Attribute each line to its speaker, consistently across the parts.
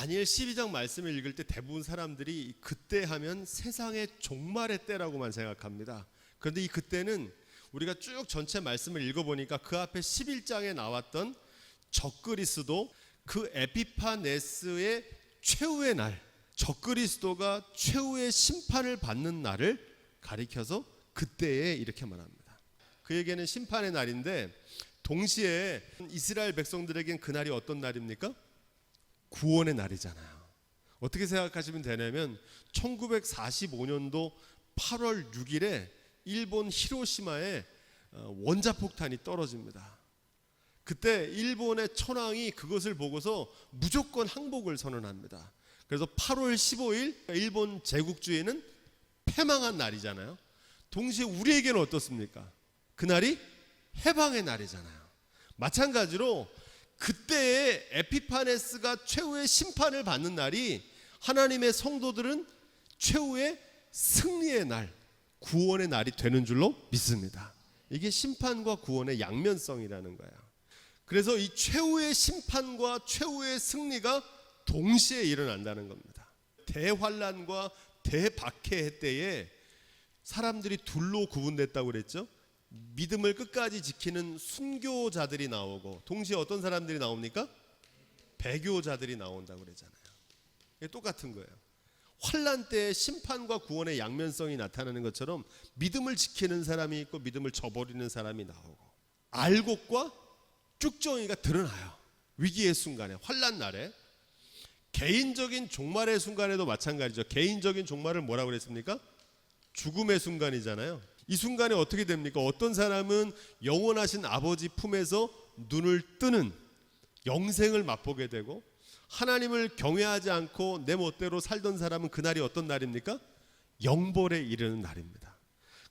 Speaker 1: 다니엘 12장 말씀을 읽을 때 대부분 사람들이 그때 하면 세상의 종말의 때라고만 생각합니다. 그런데 이 그때는 우리가 쭉 전체 말씀을 읽어보니까 그 앞에 11장에 나왔던 적그리스도, 그 에피파네스의 최후의 날, 적그리스도가 최후의 심판을 받는 날을 가리켜서 그때에 이렇게 말합니다. 그에게는 심판의 날인데 동시에 이스라엘 백성들에겐 그날이 어떤 날입니까? 구원의 날이잖아요. 어떻게 생각하시면 되냐면 1945년도 8월 6일에 일본 히로시마에 원자폭탄이 떨어집니다. 그때 일본의 천황이 그것을 보고서 무조건 항복을 선언합니다. 그래서 8월 15일 일본 제국주의는 패망한 날이잖아요. 동시에 우리에게는 어떻습니까? 그날이 해방의 날이잖아요. 마찬가지로 그때의 에피파네스가 최후의 심판을 받는 날이 하나님의 성도들은 최후의 승리의 날, 구원의 날이 되는 줄로 믿습니다. 이게 심판과 구원의 양면성이라는 거예요. 그래서 이 최후의 심판과 최후의 승리가 동시에 일어난다는 겁니다. 대환란과 대박해의 때에 사람들이 둘로 구분됐다고 그랬죠. 믿음을 끝까지 지키는 순교자들이 나오고 동시에 어떤 사람들이 나옵니까? 배교자들이 나온다고 그러잖아요. 이게 똑같은 거예요. 환란 때에 심판과 구원의 양면성이 나타나는 것처럼 믿음을 지키는 사람이 있고 믿음을 저버리는 사람이 나오고 알곡과 쭉정이가 드러나요. 위기의 순간에, 환란 날에. 개인적인 종말의 순간에도 마찬가지죠. 개인적인 종말을 뭐라고 그랬습니까? 죽음의 순간이잖아요. 이 순간에 어떻게 됩니까? 어떤 사람은 영원하신 아버지 품에서 눈을 뜨는 영생을 맛보게 되고, 하나님을 경외하지 않고 내 멋대로 살던 사람은 그날이 어떤 날입니까? 영벌에 이르는 날입니다.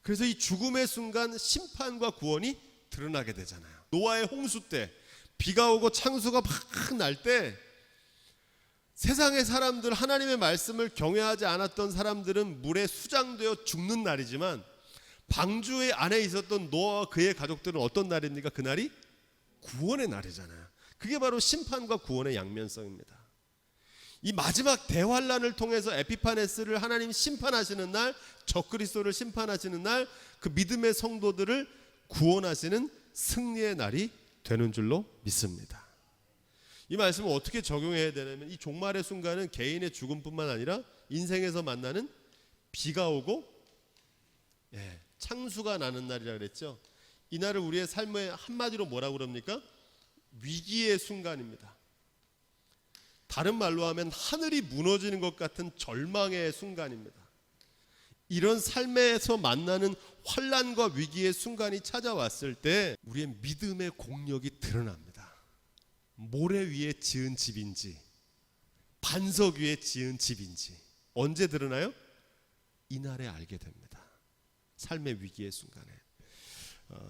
Speaker 1: 그래서 이 죽음의 순간 심판과 구원이 드러나게 되잖아요. 노아의 홍수 때 비가 오고 창수가 막 날 때 세상의 사람들, 하나님의 말씀을 경외하지 않았던 사람들은 물에 수장되어 죽는 날이지만 방주의 안에 있었던 노아와 그의 가족들은 어떤 날입니까? 그날이 구원의 날이잖아요. 그게 바로 심판과 구원의 양면성입니다. 이 마지막 대환란을 통해서 에피파네스를 하나님 심판하시는 날, 적그리스도를 심판하시는 날, 그 믿음의 성도들을 구원하시는 승리의 날이 되는 줄로 믿습니다. 이 말씀을 어떻게 적용해야 되냐면 이 종말의 순간은 개인의 죽음뿐만 아니라 인생에서 만나는 비가 오고 창수가 나는 날이라 그랬죠. 이 날을 우리의 삶에 한마디로 뭐라고 그럽니까? 위기의 순간입니다. 다른 말로 하면 하늘이 무너지는 것 같은 절망의 순간입니다. 이런 삶에서 만나는 환난과 위기의 순간이 찾아왔을 때 우리의 믿음의 공력이 드러납니다. 모래 위에 지은 집인지 반석 위에 지은 집인지 언제 드러나요? 이날에 알게 됩니다. 삶의 위기의 순간에.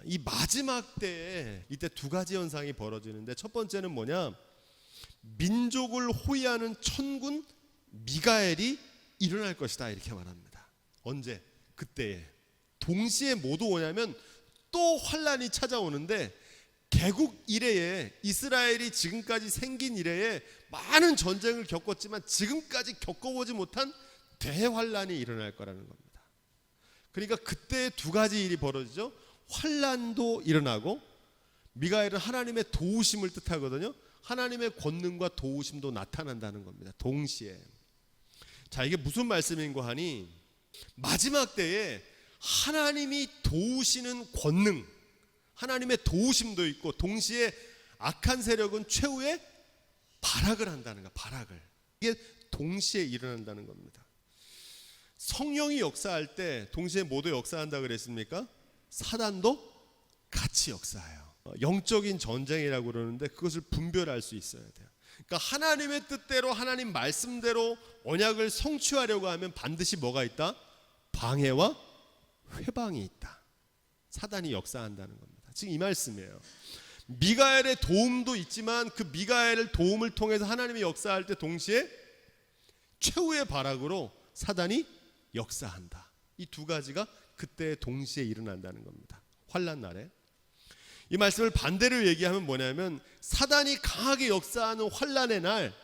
Speaker 1: 이 마지막 때에 이때 두 가지 현상이 벌어지는데, 첫 번째는 뭐냐? 민족을 호위하는 천군 미가엘이 일어날 것이다, 이렇게 말합니다. 언제? 그때에. 동시에 뭐도 오냐면 또 환란이 찾아오는데, 개국 이래에 이스라엘이 지금까지 생긴 이래에 많은 전쟁을 겪었지만 지금까지 겪어보지 못한 대환란이 일어날 거라는 겁니다. 그러니까 그때 두 가지 일이 벌어지죠. 환란도 일어나고, 미가엘은 하나님의 도우심을 뜻하거든요. 하나님의 권능과 도우심도 나타난다는 겁니다. 동시에. 자, 이게 무슨 말씀인가 하니, 마지막 때에 하나님이 도우시는 권능, 하나님의 도우심도 있고 동시에 악한 세력은 최후의 발악을 한다는 거야. 발악을. 이게 동시에 일어난다는 겁니다. 성령이 역사할 때 동시에 모두 역사한다 그랬습니까? 사단도 같이 역사해요. 영적인 전쟁이라고 그러는데 그것을 분별할 수 있어야 돼요. 그러니까 하나님의 뜻대로, 하나님 말씀대로 언약을 성취하려고 하면 반드시 뭐가 있다? 방해와 회방이 있다. 사단이 역사한다는 겁니다. 지금 이 말씀이에요. 미가엘의 도움도 있지만 그 미가엘의 도움을 통해서 하나님이 역사할 때 동시에 최후의 발악으로 사단이 역사한다. 이 두 가지가 그때 동시에 일어난다는 겁니다. 환난 날에. 이 말씀을 반대로 얘기하면 뭐냐면, 사단이 강하게 역사하는 환난의 날,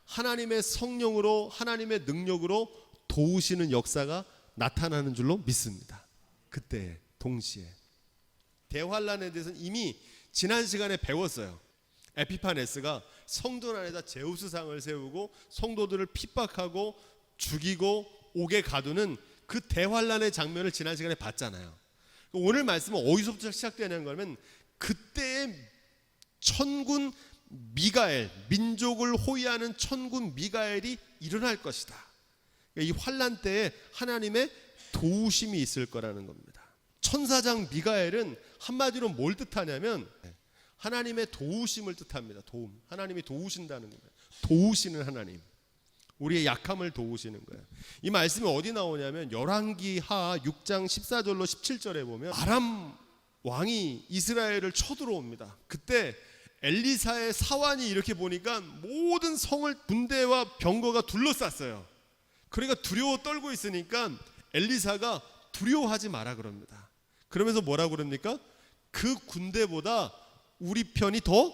Speaker 1: 하나님의 성령으로 하나님의 능력으로 도우시는 역사가 나타나는 줄로 믿습니다. 그때 동시에 대환란에 대해서는 이미 지난 시간에 배웠어요. 에피파네스가 성전 안에다 제우스상을 세우고 성도들을 핍박하고 죽이고 옥에 가두는 그 대환란의 장면을 지난 시간에 봤잖아요. 오늘 말씀은 어디서부터 시작되는 거냐면 그때의 천군 미가엘, 민족을 호위하는 천군 미가엘이 일어날 것이다. 이 환란 때에 하나님의 도우심이 있을 거라는 겁니다. 천사장 미가엘은 한마디로 뭘 뜻하냐면 하나님의 도우심을 뜻합니다. 도움. 하나님이 도우신다는 거예요. 도우시는 하나님. 우리의 약함을 도우시는 거예요. 이 말씀이 어디 나오냐면 열왕기하 6장 14절로 17절에 보면 아람 왕이 이스라엘을 쳐들어옵니다. 그때 엘리사의 사환이 이렇게 보니까 모든 성을 군대와 병거가 둘러쌌어요. 그러니까 두려워 떨고 있으니까 엘리사가 두려워하지 마라 그럽니다. 그러면서 뭐라 그럽니까? 그 군대보다 우리 편이 더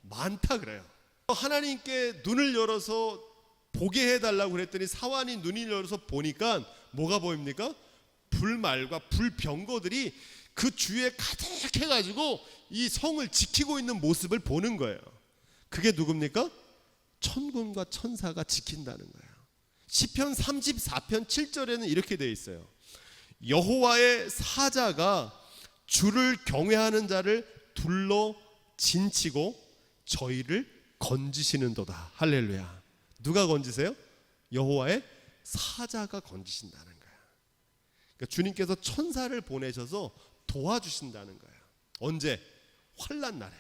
Speaker 1: 많다 그래요. 하나님께 눈을 열어서 보게 해달라고 그랬더니 사환이 눈을 열어서 보니까 뭐가 보입니까? 불말과 불병거들이 그 주위에 가득해가지고 이 성을 지키고 있는 모습을 보는 거예요. 그게 누굽니까? 천군과 천사가 지킨다는 거예요. 시편 34편 7절에는 이렇게 되어 있어요. 여호와의 사자가 주를 경외하는 자를 둘러 진치고 저희를 건지시는도다. 할렐루야. 누가 건지세요? 여호와의 사자가 건지신다는 거예요. 그러니까 주님께서 천사를 보내셔서 도와주신다는 거예요. 언제? 환난 날에.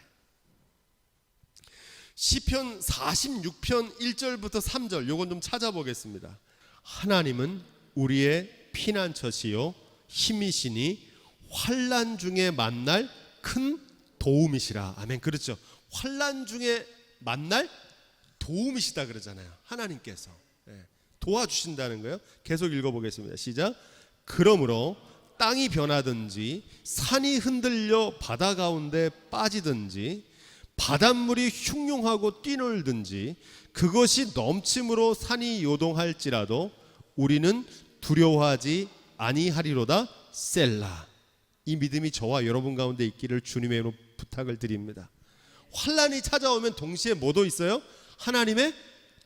Speaker 1: 시편 46편 1절부터 3절 요건 좀 찾아보겠습니다. 하나님은 우리의 피난처시요 힘이시니 환난 중에 만날 큰 도움이시라. 아멘. 그렇죠. 환난 중에 만날 도움이시다 그러잖아요. 하나님께서 도와주신다는 거예요. 계속 읽어보겠습니다. 시작. 그러므로 땅이 변하든지 산이 흔들려 바다 가운데 빠지든지 바닷물이 흉흉하고 뛰놀든지 그것이 넘침으로 산이 요동할지라도 우리는 두려워하지 아니하리로다. 셀라. 이 믿음이 저와 여러분 가운데 있기를 주님의 이름으로 부탁을 드립니다. 환난이 찾아오면 동시에 뭐도 있어요? 하나님의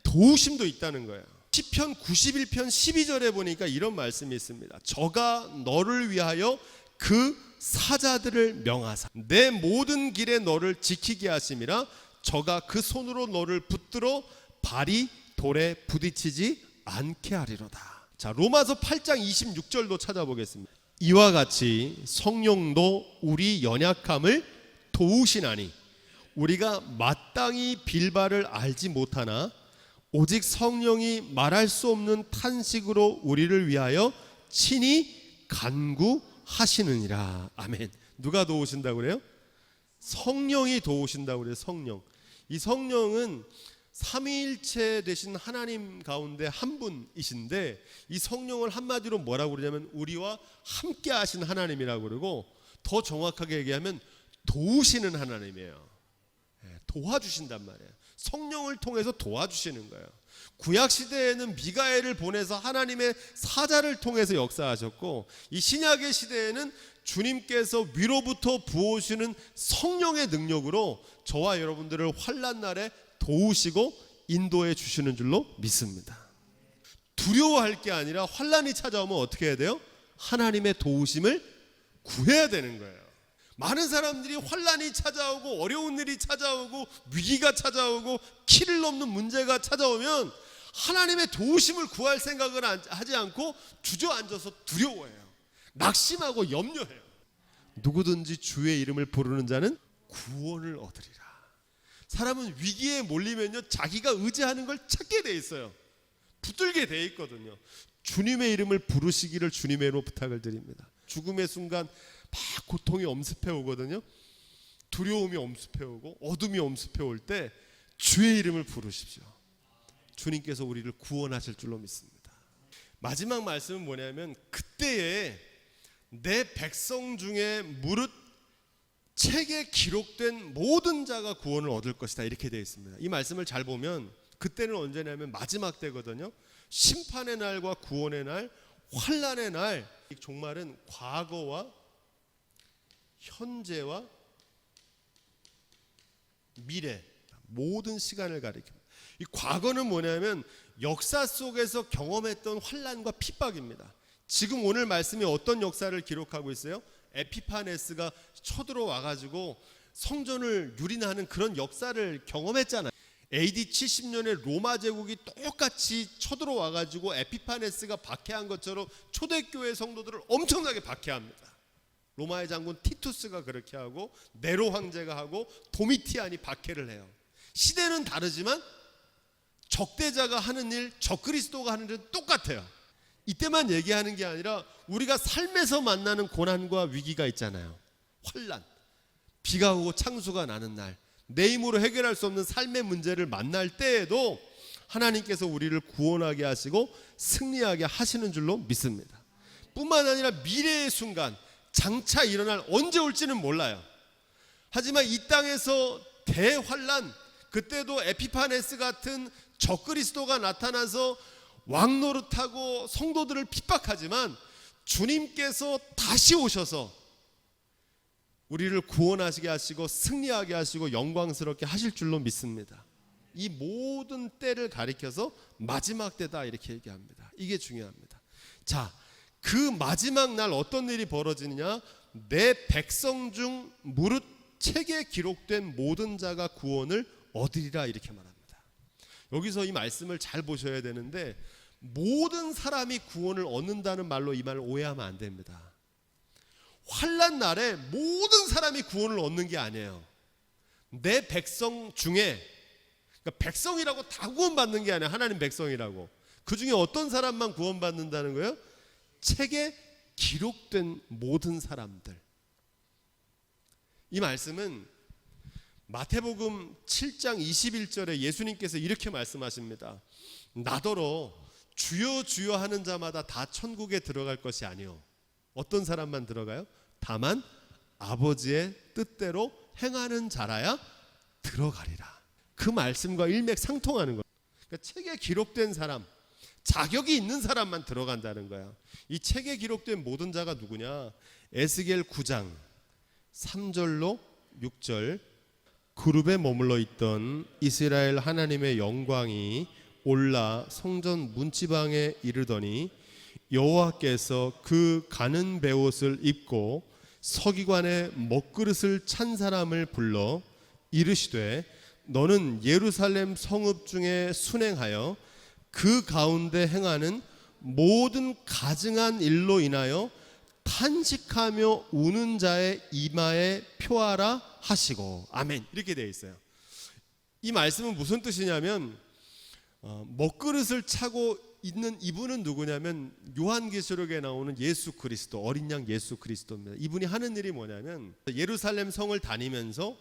Speaker 1: 도우심도 있다는 거예요. 시편 91편 12절에 보니까 이런 말씀이 있습니다. 저가 너를 위하여 그 사자들을 명하사 내 모든 길에 너를 지키게 하심이라. 저가 그 손으로 너를 붙들어 발이 돌에 부딪히지 않게 하리로다. 자, 로마서 8장 26절도 찾아보겠습니다. 이와 같이 성령도 우리 연약함을 도우시나니 우리가 마땅히 빌바를 알지 못하나 오직 성령이 말할 수 없는 탄식으로 우리를 위하여 친히 간구하시느니라. 아멘. 누가 도우신다고 그래요? 성령이 도우신다고 그래요. 성령. 이 성령은 삼위일체 되신 하나님 가운데 한 분이신데 이 성령을 한마디로 뭐라고 그러냐면 우리와 함께 하신 하나님이라고 그러고 더 정확하게 얘기하면 도우시는 하나님이에요. 도와주신단 말이에요. 성령을 통해서 도와주시는 거예요. 구약 시대에는 미가엘을 보내서 하나님의 사자를 통해서 역사하셨고 이 신약의 시대에는 주님께서 위로부터 부어오시는 성령의 능력으로 저와 여러분들을 환난 날에 도우시고 인도해 주시는 줄로 믿습니다. 두려워할 게 아니라 환난이 찾아오면 어떻게 해야 돼요? 하나님의 도우심을 구해야 되는 거예요. 많은 사람들이 환난이 찾아오고 어려운 일이 찾아오고 위기가 찾아오고 키를 넘는 문제가 찾아오면 하나님의 도우심을 구할 생각을 하지 않고 주저앉아서 두려워해요. 낙심하고 염려해요. 누구든지 주의 이름을 부르는 자는 구원을 얻으리라. 사람은 위기에 몰리면요 자기가 의지하는 걸 찾게 돼 있어요. 붙들게 돼 있거든요. 주님의 이름을 부르시기를 주님의 이름으로 부탁을 드립니다. 죽음의 순간 막 고통이 엄습해 오거든요. 두려움이 엄습해 오고 어둠이 엄습해 올 때 주의 이름을 부르십시오. 주님께서 우리를 구원하실 줄로 믿습니다. 마지막 말씀은 뭐냐면 그때에 내 백성 중에 무릇 책에 기록된 모든 자가 구원을 얻을 것이다 이렇게 되어 있습니다. 이 말씀을 잘 보면 그때는 언제냐면 마지막 때거든요. 심판의 날과 구원의 날, 환난의 날. 이 종말은 과거와 현재와 미래, 모든 시간을 가리킵니다. 이 과거는 뭐냐면 역사 속에서 경험했던 환난과 핍박입니다. 지금 오늘 말씀이 어떤 역사를 기록하고 있어요? 에피파네스가 쳐들어와 가지고 성전을 유린하는 그런 역사를 경험했잖아요. AD 70년에 로마 제국이 똑같이 쳐들어와 가지고 에피파네스가 박해한 것처럼 초대교회 성도들을 엄청나게 박해합니다. 로마의 장군 티투스가 그렇게 하고 네로 황제가 하고 도미티안이 박해를 해요. 시대는 다르지만 적대자가 하는 일, 적그리스도가 하는 일은 똑같아요. 이때만 얘기하는 게 아니라 우리가 삶에서 만나는 고난과 위기가 있잖아요. 환난, 비가 오고 창수가 나는 날, 내 힘으로 해결할 수 없는 삶의 문제를 만날 때에도 하나님께서 우리를 구원하게 하시고 승리하게 하시는 줄로 믿습니다. 뿐만 아니라 미래의 순간, 장차 일어날 언제 올지는 몰라요. 하지만 이 땅에서 대환란, 그때도 에피파네스 같은 적그리스도가 나타나서 왕노릇하고 성도들을 핍박하지만 주님께서 다시 오셔서 우리를 구원하시게 하시고 승리하게 하시고 영광스럽게 하실 줄로 믿습니다. 이 모든 때를 가리켜서 마지막 때다 이렇게 얘기합니다. 이게 중요합니다. 자, 그 마지막 날 어떤 일이 벌어지느냐? 내 백성 중 무릇 책에 기록된 모든 자가 구원을 얻으리라 이렇게 말합니다. 여기서 이 말씀을 잘 보셔야 되는데 모든 사람이 구원을 얻는다는 말로 이 말을 오해하면 안 됩니다. 환난 날에 모든 사람이 구원을 얻는 게 아니에요. 내 백성 중에, 그러니까 백성이라고 다 구원받는 게 아니에요. 하나님 백성이라고. 그 중에 어떤 사람만 구원받는다는 거예요? 책에 기록된 모든 사람들. 이 말씀은 마태복음 7장 21절에 예수님께서 이렇게 말씀하십니다. 나더러 주여 주여 하는 자마다 다 천국에 들어갈 것이 아니요. 어떤 사람만 들어가요? 다만 아버지의 뜻대로 행하는 자라야 들어가리라. 그 말씀과 일맥상통하는 거예요. 그러니까 책에 기록된 사람, 자격이 있는 사람만 들어간다는 거야. 이 책에 기록된 모든 자가 누구냐? 에스겔 9장 3절로 6절. 그룹에 머물러 있던 이스라엘 하나님의 영광이 올라 성전 문지방에 이르더니 여호와께서 그 가는 베옷을 입고 서기관의 먹그릇을 찬 사람을 불러 이르시되 너는 예루살렘 성읍 중에 순행하여 그 가운데 행하는 모든 가증한 일로 인하여 탄식하며 우는 자의 이마에 표하라 하시고 아멘. 이렇게 되어 있어요. 이 말씀은 무슨 뜻이냐면 먹그릇을 차고 있는 이분은 누구냐면 요한계시록에 나오는 예수 그리스도, 어린 양 예수 그리스도입니다. 이분이 하는 일이 뭐냐면 예루살렘 성을 다니면서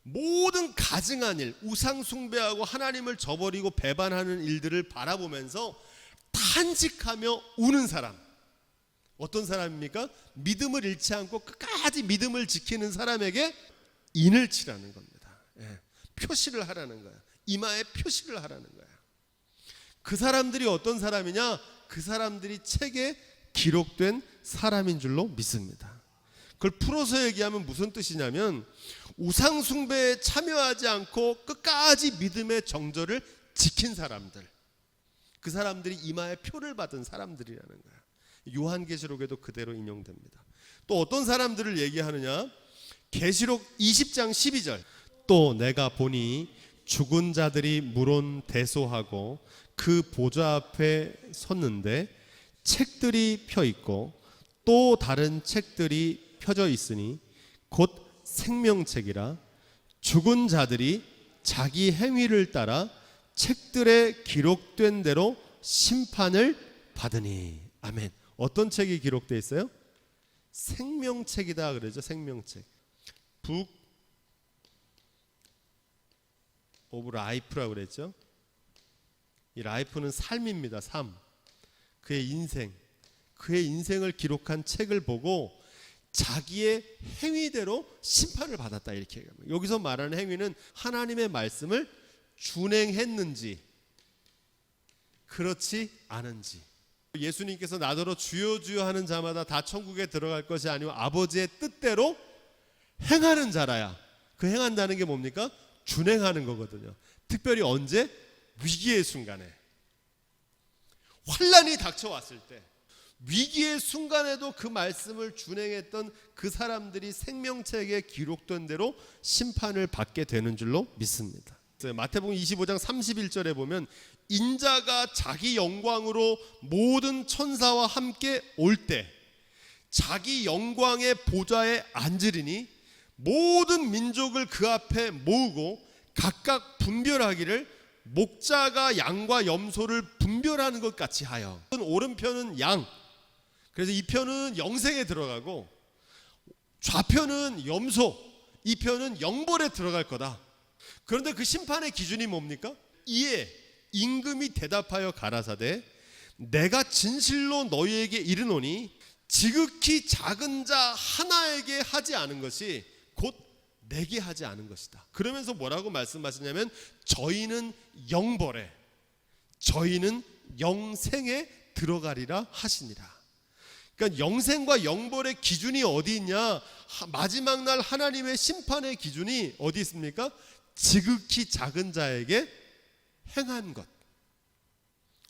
Speaker 1: 모든 가증한 일, 우상 숭배하고 하나님을 저버리고 배반하는 일들을 바라보면서 탄식하며 우는 사람. 어떤 사람입니까? 믿음을 잃지 않고 끝까지 믿음을 지키는 사람에게 인을 치라는 겁니다. 예, 표시를 하라는 거야. 이마에 표시를 하라는 거야. 그 사람들이 어떤 사람이냐? 그 사람들이 책에 기록된 사람인 줄로 믿습니다. 그걸 풀어서 얘기하면 무슨 뜻이냐면 우상 숭배에 참여하지 않고 끝까지 믿음의 정절을 지킨 사람들. 그 사람들이 이마에 표를 받은 사람들이라는 거야. 요한계시록에도 그대로 인용됩니다. 또 어떤 사람들을 얘기하느냐? 계시록 20장 12절. 또 내가 보니 죽은 자들이 물론 대소하고 그 보좌 앞에 섰는데 책들이 펴 있고 또 다른 책들이 펴져 있으니 곧 생명책이라 죽은 자들이 자기 행위를 따라 책들에 기록된 대로 심판을 받으니 아멘. 어떤 책이 기록되어 있어요? 생명책이다 그러죠. 생명책. 북 오브 라이프라고 그랬죠. 이 라이프는 삶입니다. 삶. 그의 인생. 그의 인생을 기록한 책을 보고 자기의 행위대로 심판을 받았다 이렇게 얘기합니다. 여기서 말하는 행위는 하나님의 말씀을 준행했는지 그렇지 않은지. 예수님께서 나더러 주여 주여 하는 자마다 다 천국에 들어갈 것이 아니오 아버지의 뜻대로 행하는 자라야. 그 행한다는 게 뭡니까? 준행하는 거거든요. 특별히 언제? 위기의 순간에, 환난이 닥쳐왔을 때, 위기의 순간에도 그 말씀을 준행했던 그 사람들이 생명책에 기록된 대로 심판을 받게 되는 줄로 믿습니다. 마태복음 25장 31절에 보면 인자가 자기 영광으로 모든 천사와 함께 올 때 자기 영광의 보좌에 앉으리니 모든 민족을 그 앞에 모으고 각각 분별하기를 목자가 양과 염소를 분별하는 것 같이 하여. 오른편은 양, 그래서 이 편은 영생에 들어가고 좌편은 염소, 이 편은 영벌에 들어갈 거다. 그런데 그 심판의 기준이 뭡니까? 이에 임금이 대답하여 가라사대 내가 진실로 너희에게 이르노니 지극히 작은 자 하나에게 하지 않은 것이 곧 내게 하지 않은 것이다. 그러면서 뭐라고 말씀하시냐면 저희는 영벌에, 저희는 영생에 들어가리라 하시니라. 그러니까 영생과 영벌의 기준이 어디 있냐? 마지막 날 하나님의 심판의 기준이 어디 있습니까? 지극히 작은 자에게 행한 것.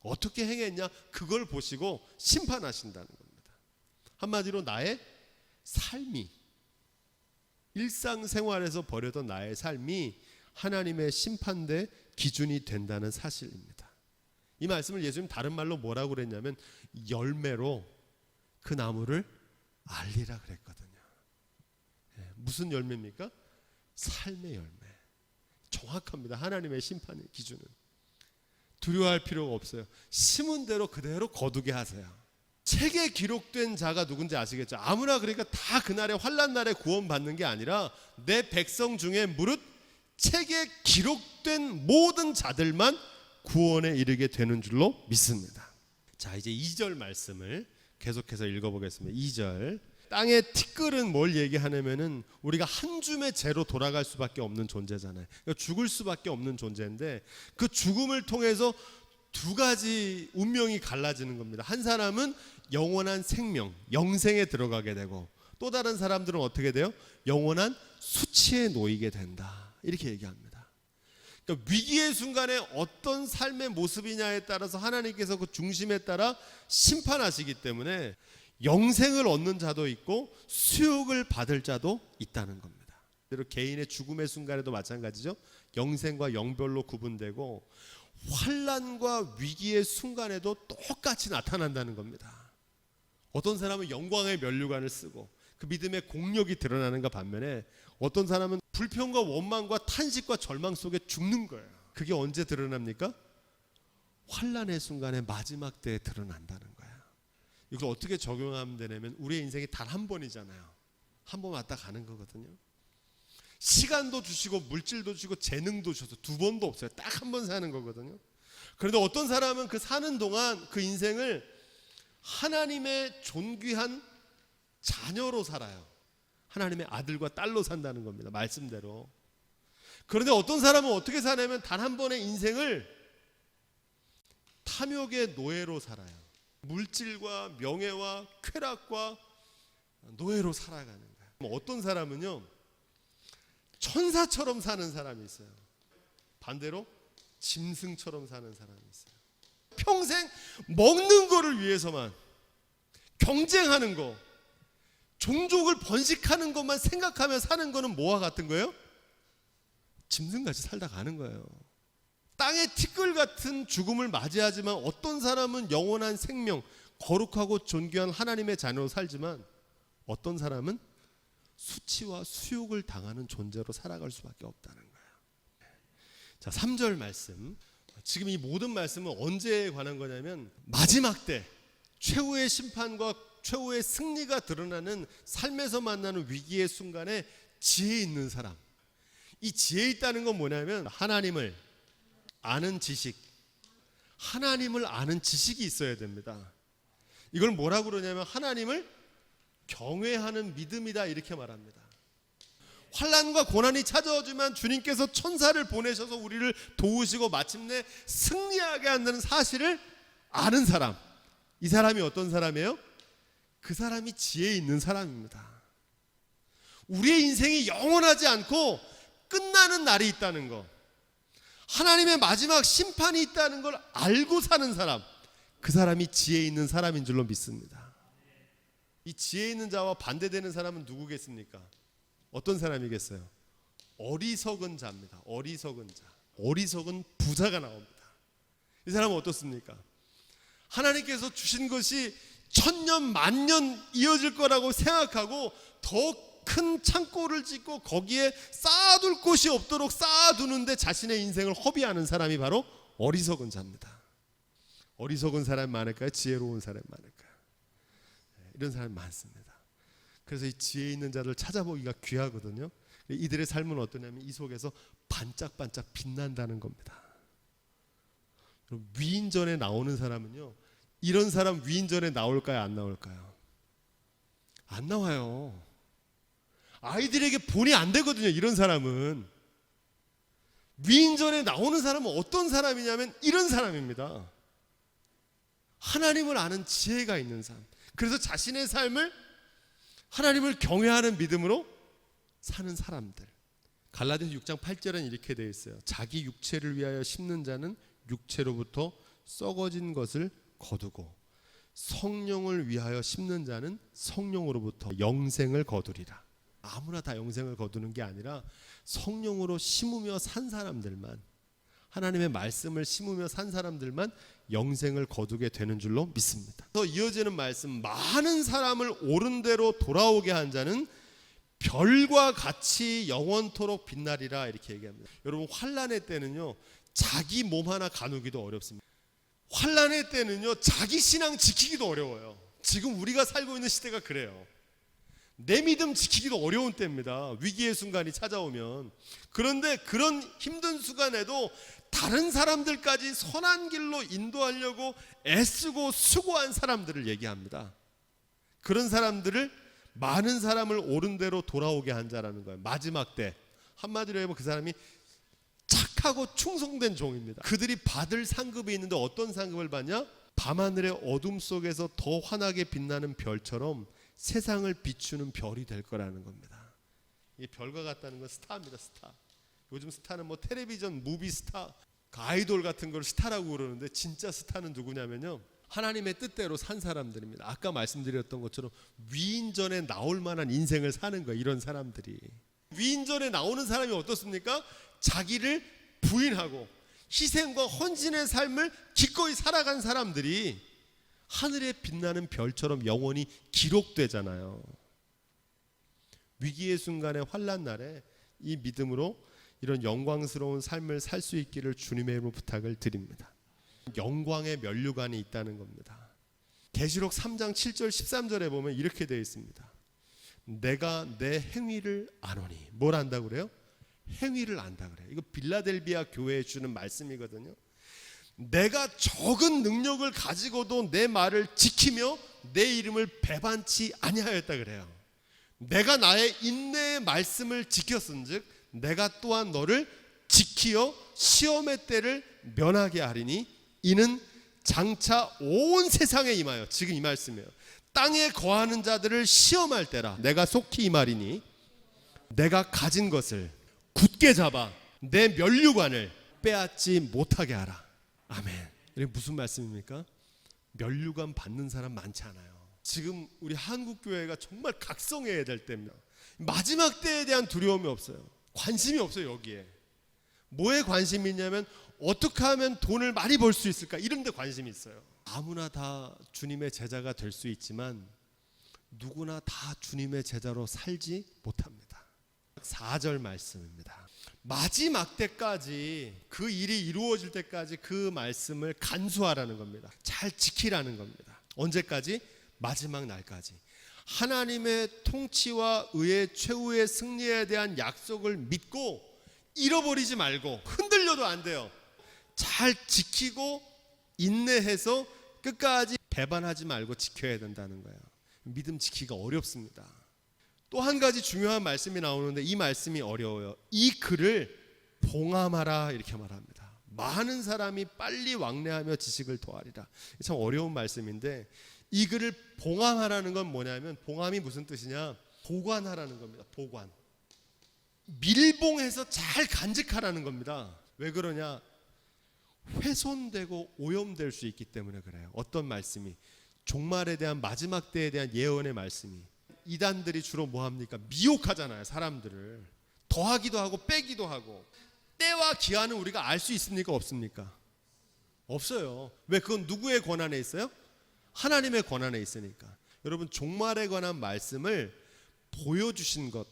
Speaker 1: 어떻게 행했냐? 그걸 보시고 심판하신다는 겁니다. 한마디로 나의 삶이, 일상생활에서 벌여던 나의 삶이 하나님의 심판대 기준이 된다는 사실입니다. 이 말씀을 예수님 다른 말로 뭐라고 그랬냐면 열매로 그 나무를 알리라 그랬거든요. 무슨 열매입니까? 삶의 열매. 정확합니다. 하나님의 심판의 기준은. 두려워할 필요가 없어요. 심은 대로 그대로 거두게 하세요. 책에 기록된 자가 누군지 아시겠죠? 아무나 그러니까 다 그날의 환난 날에 구원받는 게 아니라 내 백성 중에 무릇 책에 기록된 모든 자들만 구원에 이르게 되는 줄로 믿습니다. 자, 이제 2절 말씀을 계속해서 읽어보겠습니다. 2절. 땅의 티끌은 뭘 얘기하냐면은 우리가 한 줌의 재로 돌아갈 수밖에 없는 존재잖아요. 그러니까 죽을 수밖에 없는 존재인데 그 죽음을 통해서 두 가지 운명이 갈라지는 겁니다. 한 사람은 영원한 생명, 영생에 들어가게 되고 또 다른 사람들은 어떻게 돼요? 영원한 수치에 놓이게 된다. 이렇게 얘기합니다. 그러니까 위기의 순간에 어떤 삶의 모습이냐에 따라서 하나님께서 그 중심에 따라 심판하시기 때문에 영생을 얻는 자도 있고 수욕을 받을 자도 있다는 겁니다. 그리고 개인의 죽음의 순간에도 마찬가지죠. 영생과 영별로 구분되고 환난과 위기의 순간에도 똑같이 나타난다는 겁니다. 어떤 사람은 영광의 면류관을 쓰고 그 믿음의 공력이 드러나는가 반면에 어떤 사람은 불평과 원망과 탄식과 절망 속에 죽는 거예요. 그게 언제 드러납니까? 환난의 순간에 마지막 때에 드러난다는 거예요. 이걸 어떻게 적용하면 되냐면 우리의 인생이 단 한 번이잖아요. 한 번 왔다 가는 거거든요. 시간도 주시고 물질도 주시고 재능도 주셔서 두 번도 없어요. 딱 한 번 사는 거거든요. 그런데 어떤 사람은 그 사는 동안 그 인생을 하나님의 존귀한 자녀로 살아요. 하나님의 아들과 딸로 산다는 겁니다. 말씀대로. 그런데 어떤 사람은 어떻게 사냐면 단 한 번의 인생을 탐욕의 노예로 살아요. 물질과 명예와 쾌락과 노예로 살아가는 거예요. 어떤 사람은요 천사처럼 사는 사람이 있어요. 반대로 짐승처럼 사는 사람이 있어요. 평생 먹는 거를 위해서만 경쟁하는 거, 종족을 번식하는 것만 생각하며 사는 거는 뭐와 같은 거예요? 짐승같이 살다 가는 거예요. 땅의 티끌 같은 죽음을 맞이하지만 어떤 사람은 영원한 생명, 거룩하고 존귀한 하나님의 자녀로 살지만 어떤 사람은 수치와 수욕을 당하는 존재로 살아갈 수밖에 없다는 거예요. 자, 3절 말씀. 지금 이 모든 말씀은 언제에 관한 거냐면 마지막 때 최후의 심판과 최후의 승리가 드러나는 삶에서 만나는 위기의 순간에 지혜 있는 사람. 이 지혜 있다는 건 뭐냐면 하나님을 아는 지식, 하나님을 아는 지식이 있어야 됩니다. 이걸 뭐라고 그러냐면 하나님을 경외하는 믿음이다 이렇게 말합니다. 환난과 고난이 찾아오지만 주님께서 천사를 보내셔서 우리를 도우시고 마침내 승리하게 한다는 사실을 아는 사람, 이 사람이 어떤 사람이에요? 그 사람이 지혜 있는 사람입니다. 우리의 인생이 영원하지 않고 끝나는 날이 있다는 거, 하나님의 마지막 심판이 있다는 걸 알고 사는 사람, 그 사람이 지혜 있는 사람인 줄로 믿습니다. 이 지혜 있는 자와 반대되는 사람은 누구겠습니까? 어떤 사람이겠어요? 어리석은 자입니다. 어리석은 자, 어리석은 부자가 나옵니다. 이 사람은 어떻습니까? 하나님께서 주신 것이 천년 만년 이어질 거라고 생각하고 더 큰 창고를 짓고 거기에 쌓아둘 곳이 없도록 쌓아두는데 자신의 인생을 허비하는 사람이 바로 어리석은 자입니다. 어리석은 사람이 많을까요? 지혜로운 사람이 많을까요? 이런 사람이 많습니다. 그래서 이 지혜 있는 자를 찾아보기가 귀하거든요. 이들의 삶은 어떠냐면 이 속에서 반짝반짝 빛난다는 겁니다. 위인전에 나오는 사람은요, 이런 사람 위인전에 나올까요? 안 나올까요? 안 나와요. 아이들에게 본이 안 되거든요. 이런 사람은. 위인전에 나오는 사람은 어떤 사람이냐면 이런 사람입니다. 하나님을 아는 지혜가 있는 사람. 그래서 자신의 삶을 하나님을 경외하는 믿음으로 사는 사람들. 갈라디아서 6장 8절은 이렇게 되어 있어요. 자기 육체를 위하여 심는 자는 육체로부터 썩어진 것을 거두고 성령을 위하여 심는 자는 성령으로부터 영생을 거두리라. 아무나 다 영생을 거두는 게 아니라 성령으로 심으며 산 사람들만, 하나님의 말씀을 심으며 산 사람들만 영생을 거두게 되는 줄로 믿습니다. 더 이어지는 말씀, 많은 사람을 옳은 대로 돌아오게 한 자는 별과 같이 영원토록 빛나리라, 이렇게 얘기합니다. 여러분, 환난의 때는요, 자기 몸 하나 가누기도 어렵습니다. 환난의 때는요, 자기 신앙 지키기도 어려워요. 지금 우리가 살고 있는 시대가 그래요. 내 믿음 지키기도 어려운 때입니다. 위기의 순간이 찾아오면. 그런데 그런 힘든 순간에도 다른 사람들까지 선한 길로 인도하려고 애쓰고 수고한 사람들을 얘기합니다. 그런 사람들을, 많은 사람을 옳은 대로 돌아오게 한 자라는 거예요. 마지막 때. 한마디로 해보면 그 사람이 착하고 충성된 종입니다. 그들이 받을 상급이 있는데 어떤 상급을 받냐? 밤하늘의 어둠 속에서 더 환하게 빛나는 별처럼 세상을 비추는 별이 될 거라는 겁니다. 이 별과 같다는 건 스타입니다. 스타. 요즘 스타는 뭐 텔레비전 무비 스타, 아이돌 같은 걸 스타라고 그러는데 진짜 스타는 누구냐면요, 하나님의 뜻대로 산 사람들입니다. 아까 말씀드렸던 것처럼 위인전에 나올 만한 인생을 사는 거예요. 이런 사람들이. 위인전에 나오는 사람이 어떻습니까? 자기를 부인하고 희생과 헌신의 삶을 기꺼이 살아간 사람들이 하늘에 빛나는 별처럼 영원히 기록되잖아요. 위기의 순간에, 환난 날에 이 믿음으로 이런 영광스러운 삶을 살 수 있기를 주님의 이름으로 부탁을 드립니다. 영광의 면류관이 있다는 겁니다. 계시록 3장 7절 13절에 보면 이렇게 되어 있습니다. 내가 내 행위를 아노니. 뭘 안다고 그래요? 행위를 안다 그래요. 이거 빌라델비아 교회에 주는 말씀이거든요. 내가 적은 능력을 가지고도 내 말을 지키며 내 이름을 배반치 아니하였다 그래요. 내가 나의 인내의 말씀을 지켰은즉 내가 또한 너를 지키어 시험의 때를 면하게 하리니 이는 장차 온 세상에 임하여, 지금 이 말씀이에요, 땅에 거하는 자들을 시험할 때라. 내가 속히 이 말이니 내가 가진 것을 굳게 잡아 내 면류관을 빼앗지 못하게 하라. 아멘. 이게 무슨 말씀입니까? 면류관 받는 사람 많지 않아요. 지금 우리 한국교회가 정말 각성해야 될 때입니다. 마지막 때에 대한 두려움이 없어요. 관심이 없어요. 여기에 뭐에 관심이 있냐면 어떻게 하면 돈을 많이 벌 수 있을까, 이런 데 관심이 있어요. 아무나 다 주님의 제자가 될 수 있지만 누구나 다 주님의 제자로 살지 못합니다. 4절 말씀입니다. 마지막 때까지, 그 일이 이루어질 때까지 그 말씀을 간수하라는 겁니다. 잘 지키라는 겁니다. 언제까지? 마지막 날까지. 하나님의 통치와 의의 최후의 승리에 대한 약속을 믿고 잃어버리지 말고, 흔들려도 안 돼요. 잘 지키고 인내해서 끝까지 배반하지 말고 지켜야 된다는 거예요. 믿음 지키기가 어렵습니다. 또 한 가지 중요한 말씀이 나오는데 이 말씀이 어려워요. 이 글을 봉함하라 이렇게 말합니다. 많은 사람이 빨리 왕래하며 지식을 더하리라. 참 어려운 말씀인데 이 글을 봉함하라는 건 뭐냐면, 봉함이 무슨 뜻이냐, 보관하라는 겁니다. 보관, 밀봉해서 잘 간직하라는 겁니다. 왜 그러냐, 훼손되고 오염될 수 있기 때문에 그래요. 어떤 말씀이, 종말에 대한, 마지막 때에 대한 예언의 말씀이. 이단들이 주로 뭐 합니까? 미혹하잖아요. 사람들을 더하기도 하고 빼기도 하고. 때와 기한은 우리가 알 수 있습니까? 없습니까? 없어요. 왜? 그건 누구의 권한에 있어요? 하나님의 권한에 있으니까. 여러분, 종말에 관한 말씀을 보여주신 것,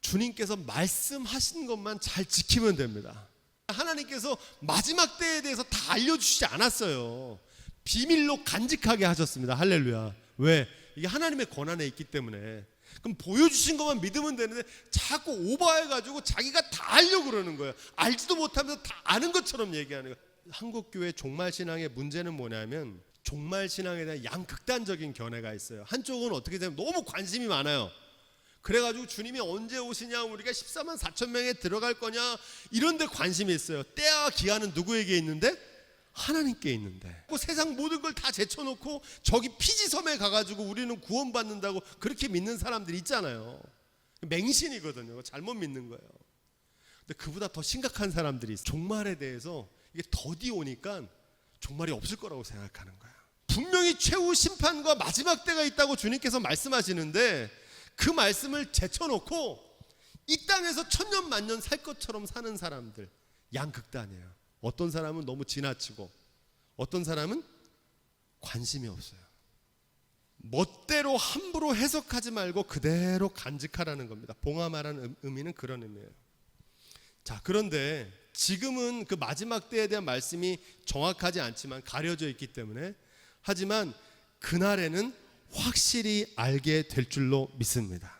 Speaker 1: 주님께서 말씀하신 것만 잘 지키면 됩니다. 하나님께서 마지막 때에 대해서 다 알려주시지 않았어요. 비밀로 간직하게 하셨습니다. 할렐루야. 왜? 이게 하나님의 권한에 있기 때문에. 그럼 보여주신 것만 믿으면 되는데 자꾸 오버해가지고 자기가 다 알려고 그러는 거예요. 알지도 못하면서 다 아는 것처럼 얘기하는 거예요. 한국교회 종말신앙의 문제는 뭐냐면, 종말신앙에 대한 양극단적인 견해가 있어요. 한쪽은 어떻게 되면 너무 관심이 많아요. 그래가지고 주님이 언제 오시냐, 우리가 14만 4천 명에 들어갈 거냐, 이런 데 관심이 있어요. 때와 기한은 누구에게 있는데? 하나님께 있는데. 세상 모든 걸 다 제쳐놓고 저기 피지섬에 가가지고 우리는 구원받는다고 그렇게 믿는 사람들이 있잖아요. 맹신이거든요. 잘못 믿는 거예요. 근데 그보다 더 심각한 사람들이 있어요. 종말에 대해서 이게 더디 오니까 종말이 없을 거라고 생각하는 거예요. 분명히 최후 심판과 마지막 때가 있다고 주님께서 말씀하시는데 그 말씀을 제쳐놓고 이 땅에서 천년 만년 살 것처럼 사는 사람들, 양극단이에요. 어떤 사람은 너무 지나치고 어떤 사람은 관심이 없어요. 멋대로 함부로 해석하지 말고 그대로 간직하라는 겁니다. 봉함하라는 의미는 그런 의미예요. 자, 그런데 지금은 그 마지막 때에 대한 말씀이 정확하지 않지만 가려져 있기 때문에, 하지만 그날에는 확실히 알게 될 줄로 믿습니다.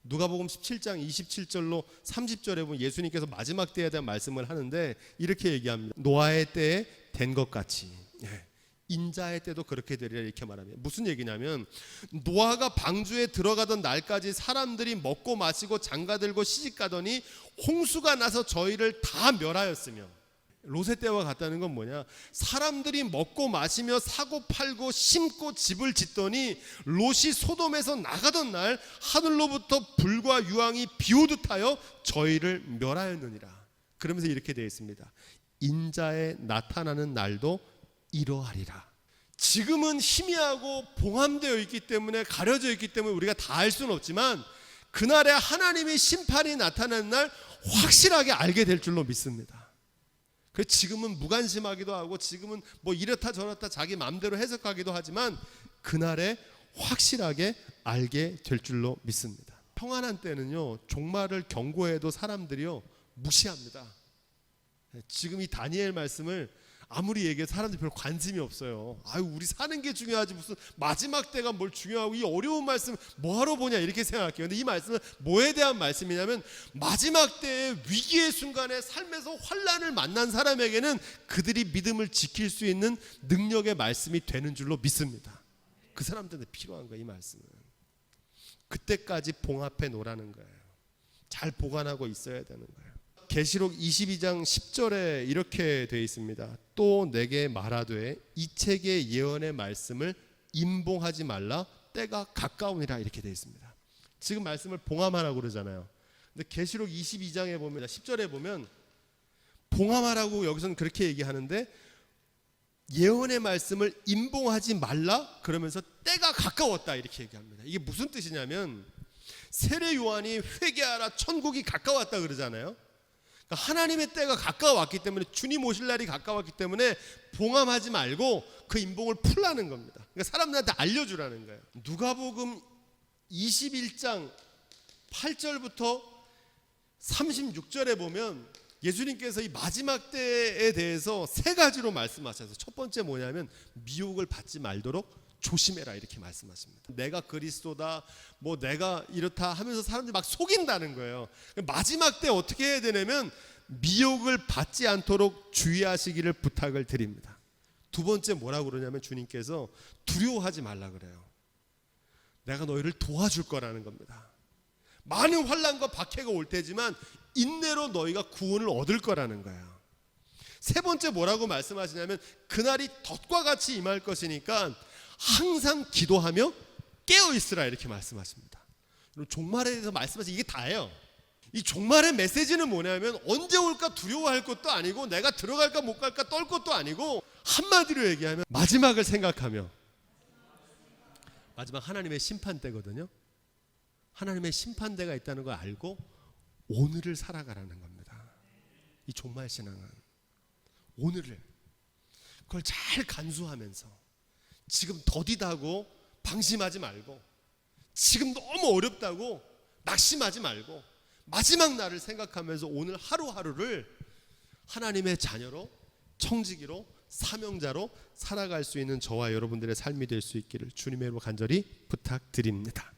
Speaker 1: 누가복음 17장 27절로 30절에 보면 예수님께서 마지막 때에 대한 말씀을 하는데 이렇게 얘기합니다. 노아의 때에 된 것 같이 인자의 때도 그렇게 되리라 이렇게 말합니다. 무슨 얘기냐면, 노아가 방주에 들어가던 날까지 사람들이 먹고 마시고 장가들고 시집가더니 홍수가 나서 저희를 다 멸하였으며, 롯의 때와 같다는 건 뭐냐, 사람들이 먹고 마시며 사고 팔고 심고 집을 짓더니 롯이 소돔에서 나가던 날 하늘로부터 불과 유황이 비오듯 하여 저희를 멸하였느니라. 그러면서 이렇게 되어 있습니다. 인자의 나타나는 날도 이러하리라. 지금은 희미하고 봉함되어 있기 때문에, 가려져 있기 때문에 우리가 다 알 수는 없지만 그날에 하나님의 심판이 나타나는 날 확실하게 알게 될 줄로 믿습니다. 그래서 지금은 무관심하기도 하고 지금은 뭐 이렇다 저렇다 자기 마음대로 해석하기도 하지만 그날에 확실하게 알게 될 줄로 믿습니다. 평안한 때는요, 종말을 경고해도 사람들이요 무시합니다. 지금 이 다니엘 말씀을 아무리 얘기해도 사람들이 별로 관심이 없어요. 아유, 우리 사는 게 중요하지 무슨 마지막 때가 뭘 중요하고 이 어려운 말씀 뭐하러 보냐 이렇게 생각해요. 근데 이 말씀은 뭐에 대한 말씀이냐면, 마지막 때의 위기의 순간에 삶에서 환난을 만난 사람에게는 그들이 믿음을 지킬 수 있는 능력의 말씀이 되는 줄로 믿습니다. 그 사람들한테 필요한 거예요. 이 말씀은 그때까지 봉합해 놓으라는 거예요. 잘 보관하고 있어야 되는 거예요. 계시록 22장 10절에 이렇게 되어 있습니다. 또 내게 말하되 이 책의 예언의 말씀을 임봉하지 말라, 때가 가까우니라 이렇게 되어 있습니다. 지금 말씀을 봉함하라고 그러잖아요. 근데 계시록 22장에 보면 10절에 보면 봉함하라고 여기서는 그렇게 얘기하는데, 예언의 말씀을 임봉하지 말라 그러면서 때가 가까웠다 이렇게 얘기합니다. 이게 무슨 뜻이냐면, 세례 요한이 회개하라 천국이 가까웠다 그러잖아요. 그러니까 하나님의 때가 가까워왔기 때문에, 주님 오실 날이 가까웠기 때문에 봉함하지 말고 그 임봉을 풀라는 겁니다. 그러니까 사람들한테 알려주라는 거예요. 누가복음 21장 8절부터 36절에 보면 예수님께서 이 마지막 때에 대해서 세 가지로 말씀하셔서, 첫 번째 뭐냐면 미혹을 받지 말도록 조심해라 이렇게 말씀하십니다. 내가 그리스도다, 뭐 내가 이렇다 하면서 사람들이 막 속인다는 거예요. 마지막 때 어떻게 해야 되냐면 미혹을 받지 않도록 주의하시기를 부탁을 드립니다. 두 번째 뭐라고 그러냐면, 주님께서 두려워하지 말라 그래요. 내가 너희를 도와줄 거라는 겁니다. 많은 환난과 박해가 올 테지만 인내로 너희가 구원을 얻을 거라는 거예요. 세 번째 뭐라고 말씀하시냐면 그날이 덫과 같이 임할 것이니까 항상 기도하며 깨어있으라 이렇게 말씀하십니다. 종말에 대해서 말씀하신 이게 다예요. 이 종말의 메시지는 뭐냐면 언제 올까 두려워할 것도 아니고 내가 들어갈까 못 갈까 떨 것도 아니고 한마디로 얘기하면 마지막을 생각하며 마지막 하나님의 심판대거든요. 하나님의 심판대가 있다는 걸 알고 오늘을 살아가라는 겁니다. 이 종말 신앙은 오늘을 그걸 잘 간수하면서 지금 더디다고 방심하지 말고 지금 너무 어렵다고 낙심하지 말고 마지막 날을 생각하면서 오늘 하루하루를 하나님의 자녀로 청지기로 사명자로 살아갈 수 있는 저와 여러분들의 삶이 될 수 있기를 주님의 이름으로 간절히 부탁드립니다.